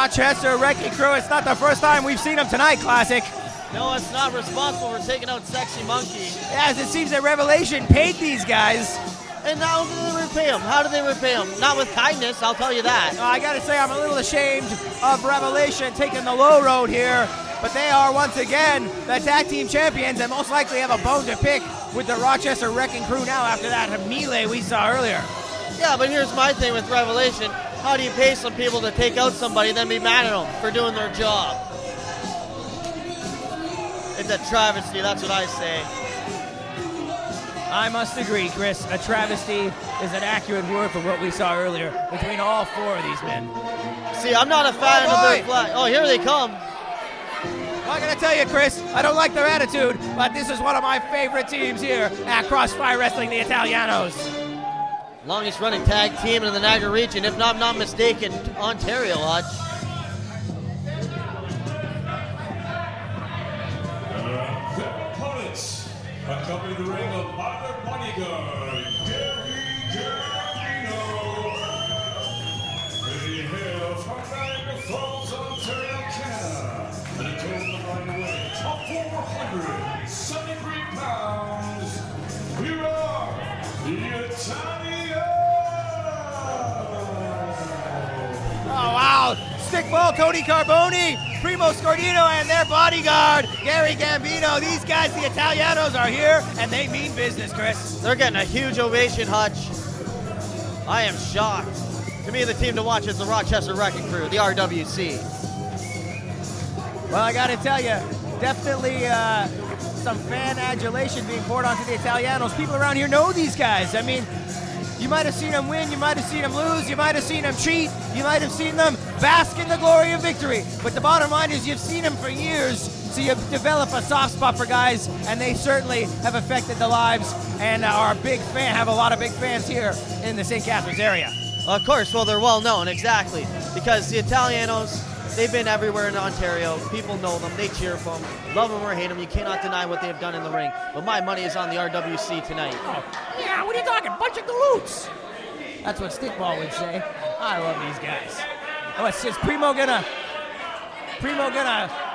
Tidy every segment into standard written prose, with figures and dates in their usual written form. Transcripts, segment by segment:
Rochester Wrecking Crew. It's not the first time we've seen them tonight, Classic. No, it's not responsible for taking out Sexy Monkey. As it seems that Revelation paid these guys. And how did they repay him? How did they repay him? Not with kindness, I'll tell you that. I gotta say, I'm a little ashamed of Revelation taking the low road here, but they are once again the tag team champions and most likely have a bone to pick with the Rochester Wrecking Crew now after that melee we saw earlier. Yeah, but here's my thing with Revelation. How do you pay some people to take out somebody and then be mad at them for doing their job? It's a travesty, that's what I say. I must agree, Chris. A travesty is an accurate word for what we saw earlier between all four of these men. See, I'm not a fan of their flag. Oh, here they come. I'm going to tell you, Chris, I don't like their attitude, but this is one of my favorite teams here at Crossfire Wrestling, the Italianos. Longest running tag team in the Niagara region, if I'm not mistaken, Ontario, Hutch. Accompanying the ring of Mother Bodyguard, Gary Gambino. They hail from Niagara Falls, Ontario, Canada, and a total combined weight of 473 pounds. We are the Italianos. Oh, wow. Stickball, Tony Carboni, Primo Scordino, and their bodyguard, Gary Gambino. These guys, the Italianos, are here, and they mean business, Chris. They're getting a huge ovation, Hutch. I am shocked. To me, the team to watch is the Rochester Wrecking Crew, the RWC. Well, I got to tell you, definitely some fan adulation being poured onto the Italianos. People around here know these guys. I mean, you might have seen them win, you might have seen them lose, you might have seen them cheat, you might have seen them bask in the glory of victory. But the bottom line is you've seen them for years, so you develop a soft spot for guys, and they certainly have affected the lives and are a big fan, have a lot of big fans here in the St. Catharines area. Of course, well, they're well known, exactly. Because the Italianos, they've been everywhere in Ontario. People know them, they cheer for them, love them or hate them. You cannot deny what they've done in the ring. But my money is on the RWC tonight. Oh, yeah, what are you talking? Bunch of galoots. That's what Stickball would say. I love these guys. Oh, is Primo gonna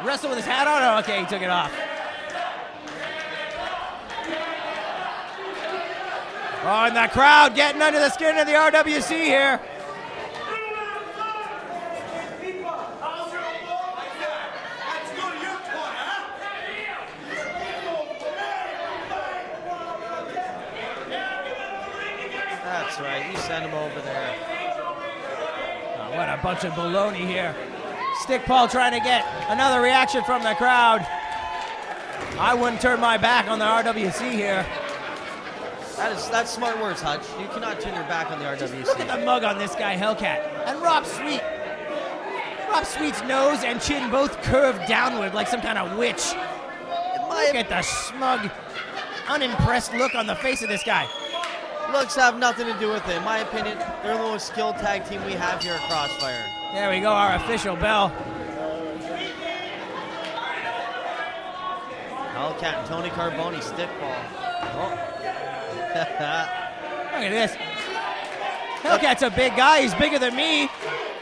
wrestle with his hat on? Oh, okay, he took it off. Oh, and the crowd getting under the skin of the RWC here. That's right, you send him over there. Oh, what a bunch of baloney here. Stickball trying to get another reaction from the crowd. I wouldn't turn my back on the RWC here. That's smart words, Hutch. You cannot turn your back on the RWC. Look at the mug on this guy, Hellcat. And Rob Sweet. Rob Sweet's nose and chin both curved downward like some kind of witch. Look at the smug, unimpressed look on the face of this guy. Looks have nothing to do with it. In my opinion, they're the most skilled tag team we have here at Crossfire. There we go, our official bell. Hellcat and Tony Carboni, Stickball. Oh. Look at this. Hellcat's a big guy. He's bigger than me.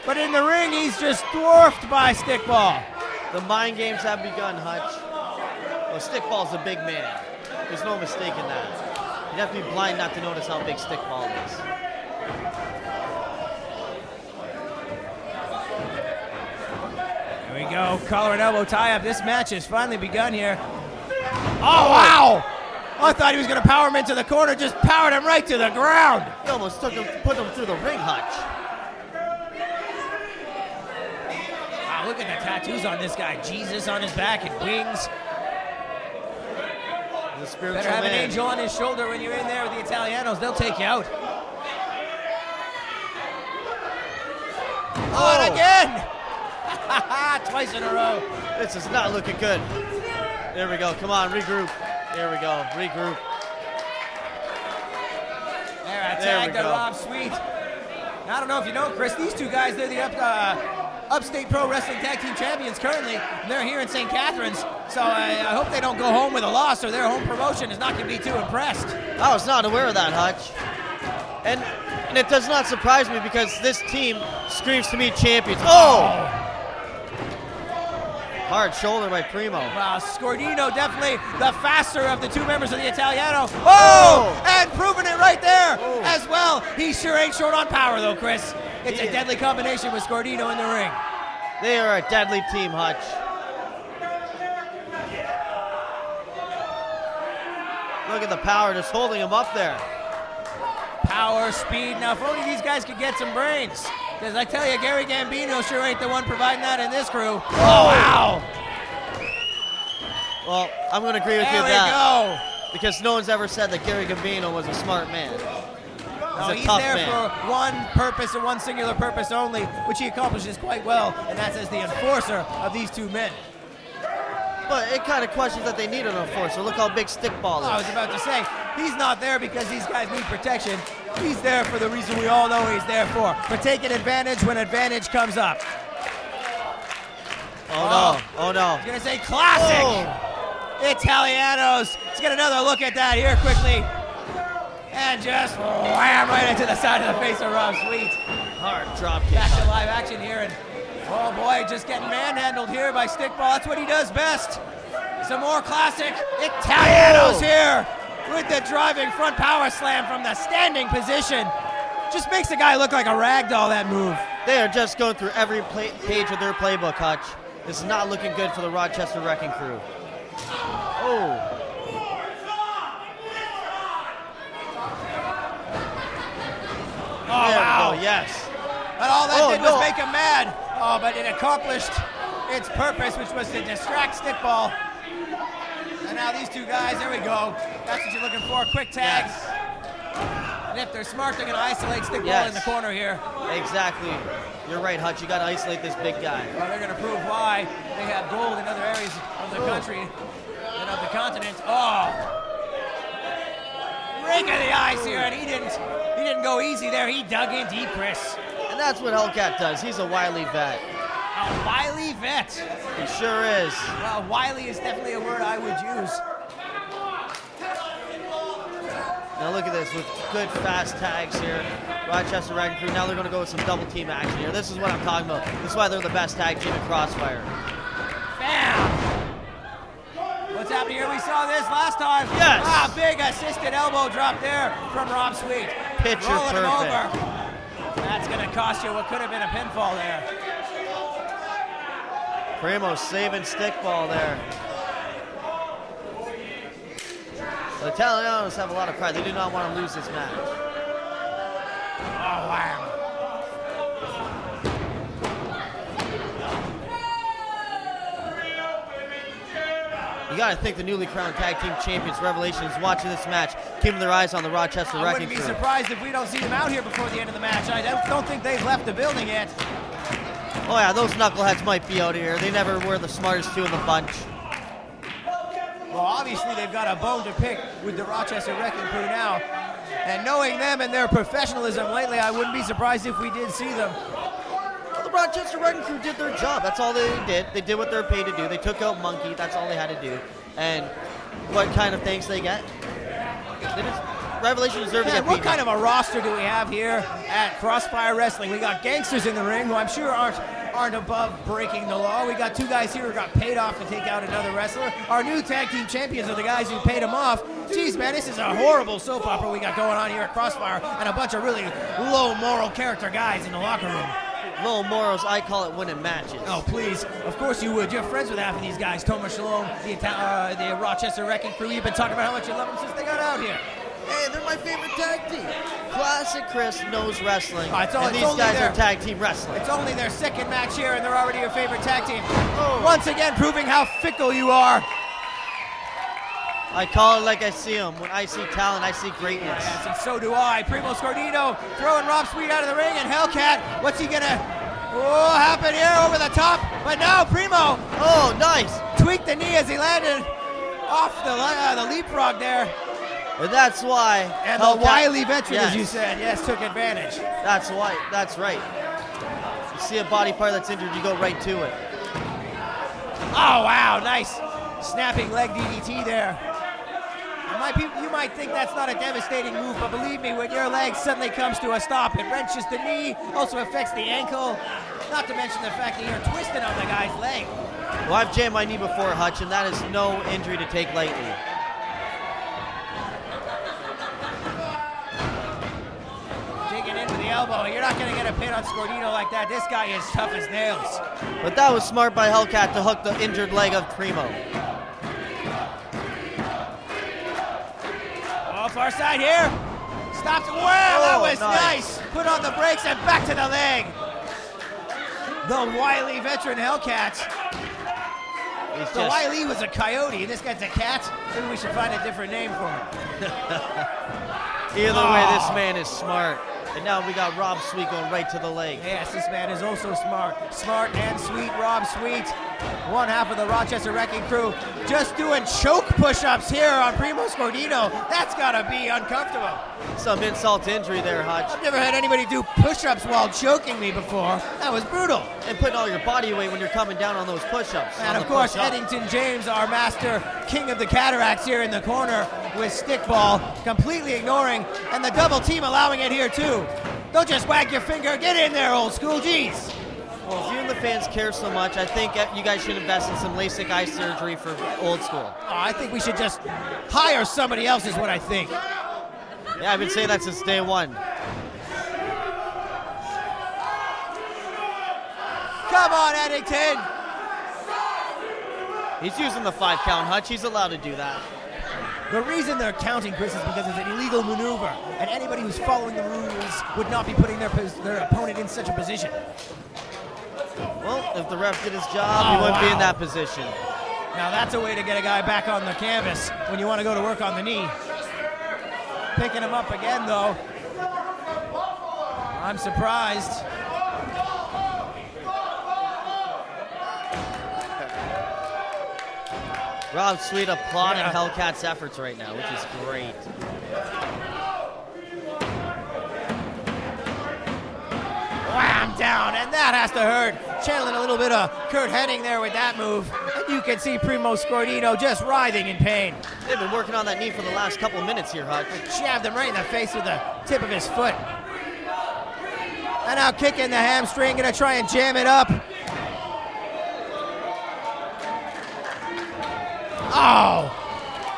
But in the ring, he's just dwarfed by Stickball. The mind games have begun, Hutch. Well, Stickball's a big man. There's no mistaking that. You'd have to be blind not to notice how big Stickball is. There we go. Collar and elbow tie-up. This match has finally begun here. Oh, wow! I thought he was going to power him into the corner, just powered him right to the ground. He almost put him through the ring, Hutch. Wow, look at the tattoos on this guy. Jesus on his back and wings. The spiritual Better have man. an angel on his shoulder when you're in there with the Italianos. They'll take you out. Oh, and again! Twice in a row. This is not looking good. There we go. Come on, regroup. There we go. Regroup. There, I tagged to Rob Sweet. Now, I don't know if you know, Chris, these two guys, they're the Upstate Pro Wrestling Tag Team Champions currently. And they're here in St. Catharines. So I hope they don't go home with a loss or their home promotion is not going to be too impressed. I was not aware of that, Hutch. And it does not surprise me because this team screams to me champions. Oh! Hard shoulder by Primo. Wow, Scordino definitely the faster of the two members of the Italiano. Oh! And proving it right there as well. He sure ain't short on power though, Chris. It's a deadly combination with Scordino in the ring. They are a deadly team, Hutch. Look at the power just holding him up there. Power, speed. Now, if only these guys could get some brains. Because I tell you, Gary Gambino sure ain't the one providing that in this crew. Oh, wow. Well, I'm going to agree with you with that. Because no one's ever said that Gary Gambino was a smart man. No, he's there for one purpose and one singular purpose only, which he accomplishes quite well, and that's as the enforcer of these two men. But it kind of questions that they need an enforcer. Look how big Stickball is. I was about to say, he's not there because these guys need protection. He's there for the reason we all know he's there for taking advantage when advantage comes up. Oh, no. Oh, no. I was going to say classic. Italianos. Let's get another look at that here quickly. And just wham right into the side of the face of Rob Sweet. Hard drop kick. Back to live action here. And oh boy, just getting manhandled here by Stickball. That's what he does best. Some more classic Italianos here with the driving front power slam from the standing position. Just makes the guy look like a rag doll, that move. They are just going through every page of their playbook, Hutch. This is not looking good for the Rochester Wrecking Crew. Oh. Oh, wow. Yes. And all that did was make him mad. Oh, but it accomplished its purpose, which was to distract Stickball. And now these two guys, there we go. That's what you're looking for, quick tags. Yes. And if they're smart, they're going to isolate Stickball in the corner here. Exactly. You're right, Hutch. You got to isolate this big guy. Well, they're going to prove why they have gold in other areas of the country and of the continent. Oh. Rake of the eyes here, and he didn't go easy there. He dug in deep, Chris. And that's what Hellcat does. He's a wily vet. A wily vet. He sure is. Well, wily is definitely a word I would use. Now look at this with good fast tags here. Rochester Wrecking Crew. Now they're going to go with some double team action here. This is what I'm talking about. This is why they're the best tag team in Crossfire. Bam! What's happening here? We saw this last time. Yes. Ah, big assisted elbow drop there from Rob Sweet. Picture Rolling him perfect. over. That's going to cost you what could have been a pinfall there. Primo saving Stickball there. The Italianos have a lot of pride. They do not want to lose this match. Oh, wow. You got to think the newly crowned tag team champions, Revelations, watching this match, keeping their eyes on the Rochester Wrecking Crew. I wouldn't be surprised if we don't see them out here before the end of the match. I don't think they've left the building yet. Oh yeah, those knuckleheads might be out here. They never were the smartest two in the bunch. Well, obviously they've got a bone to pick with the Rochester Wrecking Crew now. And knowing them and their professionalism lately, I wouldn't be surprised if we did see them. Well, the Rochester Wrecking Crew did their job. That's all they did. They did what they're paid to do. They took out Monkey. That's all they had to do. And what kind of thanks they get? Revelation deserve to get what kind of a roster do we have here at Crossfire Wrestling? We got gangsters in the ring who I'm sure aren't above breaking the law. We got two guys here who got paid off to take out another wrestler. Our new tag team champions are the guys who paid them off. Jeez, man, this is a horrible soap opera we got going on here at Crossfire, and a bunch of really low moral character guys in the locker room. Low morals, I call it winning matches. Oh, please. Of course you would. You're friends with half of these guys. Thomas Shalom, the Rochester Wrecking Crew. You've been talking about how much you love them since they got out here. Hey, they're my favorite tag team. Classic Chris knows wrestling. And these guys are tag team wrestling. It's only their second match here, and they're already your favorite tag team. Oh. Once again, proving how fickle you are. I call it like I see them. When I see talent, I see greatness. Yes, and so do I. Primo Scordino throwing Rob Sweet out of the ring, and Hellcat, what's he gonna happen here over the top? But now Primo. Oh, nice. Tweaked the knee as he landed off the leapfrog there. And that's why. And the wily veteran, as you said, took advantage. That's why. That's right. You see a body part that's injured, you go right to it. Oh, wow, nice snapping leg DDT there. You might think that's not a devastating move, but believe me, when your leg suddenly comes to a stop, it wrenches the knee, also affects the ankle. Not to mention the fact that you're twisted on the guy's leg. Well, I've jammed my knee before, Hutch, and that is no injury to take lightly. Digging into the elbow. You're not going to get a pin on Scordino like that. This guy is tough as nails. But that was smart by Hellcat to hook the injured leg of Primo. Oh, far side here. Stops. Wow, that was nice. Put on the brakes and back to the leg. The wily veteran Hellcat. So Wiley was a coyote, and this guy's a cat. Maybe we should find a different name for him. Either way, this man is smart. And now we got Rob Sweet going right to the leg. Yes, this man is also smart. Smart and sweet, Rob Sweet. One half of the Rochester Wrecking Crew just doing choke push-ups here on Primo Scordino. That's gotta be uncomfortable. Some insult to injury there, Hutch. I've never had anybody do push-ups while choking me before. That was brutal. And putting all your body weight when you're coming down on those push-ups. And of course, Eddington James, our master king of the cataracts here in the corner with stickball, completely ignoring, and the double team allowing it here too. Don't just wag your finger, get in there, old school, jeez. Well, if you and the fans care so much, I think you guys should invest in some LASIK eye surgery for old school. Oh, I think we should just hire somebody else is what I think. Yeah, I've been saying that since day one. Come on, Eddington. He's using the 5 count, Hutch. He's allowed to do that. The reason they're counting, Chris, is because it's an illegal maneuver, and anybody who's following the rules would not be putting their opponent in such a position. Well, if the ref did his job, he wouldn't be in that position. Now that's a way to get a guy back on the canvas when you want to go to work on the knee. Picking him up again, though. I'm surprised. Rob Sweet applauding Hellcat's efforts right now, which is great. Wham, down, and that has to hurt. Channeling a little bit of Kurt Hennig there with that move. And you can see Primo Scordino just writhing in pain. They've been working on that knee for the last couple minutes here, Hutch. Jabbed him right in the face with the tip of his foot. And now kicking the hamstring, gonna try and jam it up. Oh!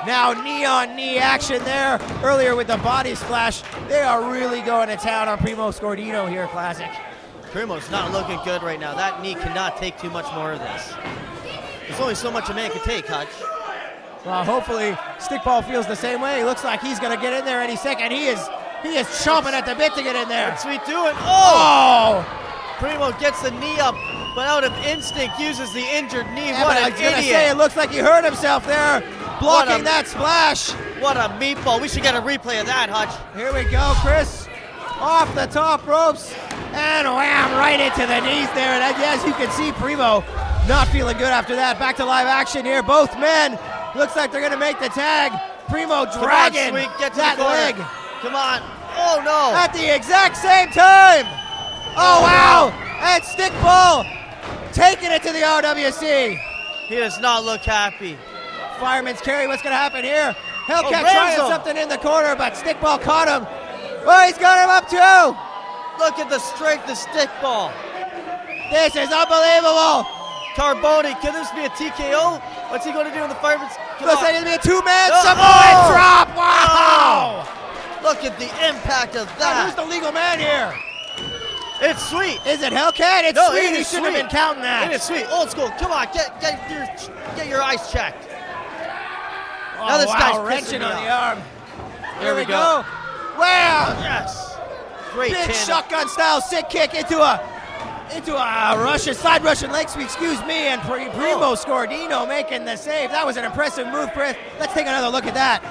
Now knee-on-knee action there. Earlier with the body splash. They are really going to town on Primo Scordino here, Classic. Primo's not looking good right now. That knee cannot take too much more of this. There's only so much a man can take, Hutch. Well, hopefully Stickball feels the same way. He looks like he's going to get in there any second. He is chomping at the bit to get in there. What's Sweet doing? Oh! Primo gets the knee up, but out of instinct uses the injured knee. Yeah, what but an I was gonna idiot. say, it looks like he hurt himself there, blocking that splash. What a meatball. We should get a replay of that, Hutch. Here we go, Chris. Off the top ropes, and wham, right into the knees there. And as you can see, Primo not feeling good after that. Back to live action here. Both men, looks like they're gonna make the tag. Primo dragging that leg. Come on. Oh, no. At the exact same time. Oh, wow. And Stickball taking it to the RWC. He does not look happy. Fireman's carry, what's going to happen here? Hellcat trying something in the corner, but Stickball caught him. Oh, he's got him up too. Look at the strength of Stickball. This is unbelievable. Carboni, can this be a TKO? What's he going to do in the fireman's? Looks like it's going to be a two-man Samoan drop. Wow. Oh. Look at the impact of that. Who's the legal man here? It's Sweet. Is it Hellcat? It's Sweet. He shouldn't have been counting that. It is Sweet. Old school. Come on, get your eyes checked. Oh, now this guy's wrenching on off. the arm. Here we go. Wow. Yes. Great big tandem. shotgun style sick kick into a Russian side Russian leg sweep. Excuse me, and Primo Scordino making the save. That was an impressive move, Chris. Let's take another look at that.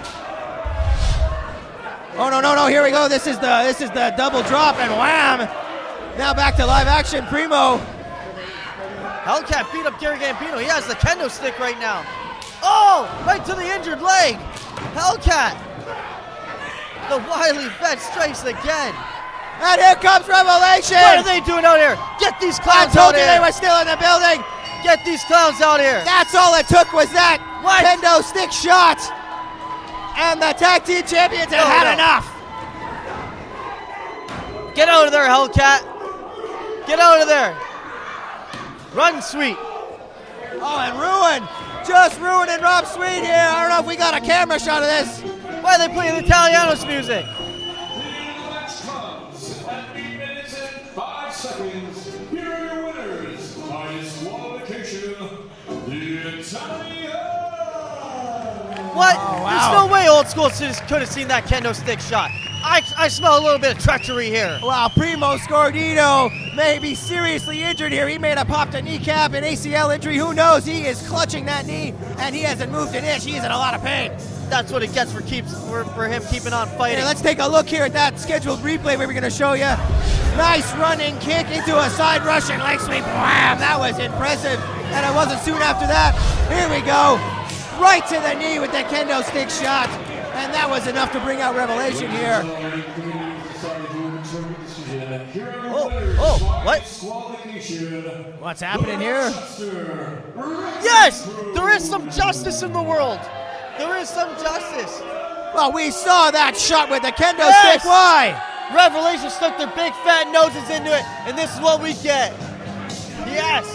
Oh no! Here we go. This is the double drop, and wham! Now back to live action. Primo. Hellcat beat up Gary Gambino. He has the kendo stick right now. Oh! Right to the injured leg. Hellcat. The wily vet strikes again. And here comes Revelation. What are they doing out here? Get these clowns I out told you here. they were still in the building. Get these clowns out here. That's all it took was that kendo stick shot. And the tag team champions have had enough. Get out of there, Hellcat. Get out of there. Run, Sweet. Oh, and Ruin, just ruining Rob Sweet here. I don't know if we got a camera shot of this. Why are they playing Italianos music? The match comes at 8 minutes and 5 seconds. Here are your winners by disqualification, the Italians. What? Oh, wow. There's no way Old School could have seen that kendo stick shot. I smell a little bit of treachery here. Wow, Primo Scordino may be seriously injured here. He may have popped a kneecap, an ACL injury. Who knows? He is clutching that knee, and he hasn't moved an inch. He's in a lot of pain. That's what it gets for him keeping on fighting. Here, let's take a look here at that scheduled replay where we're going to show you. Nice running kick into a side Russian leg sweep. Wham! That was impressive. And it wasn't soon after that. Here we go. Right to the knee with the kendo stick shot. And that was enough to bring out Revelation here. Oh, what? What's happening here? Yes! There is some justice in the world. There is some justice. Well, we saw that shot with the kendo Yes! stick. Why? Revelation stuck their big fat noses into it, and this is what we get. Yes!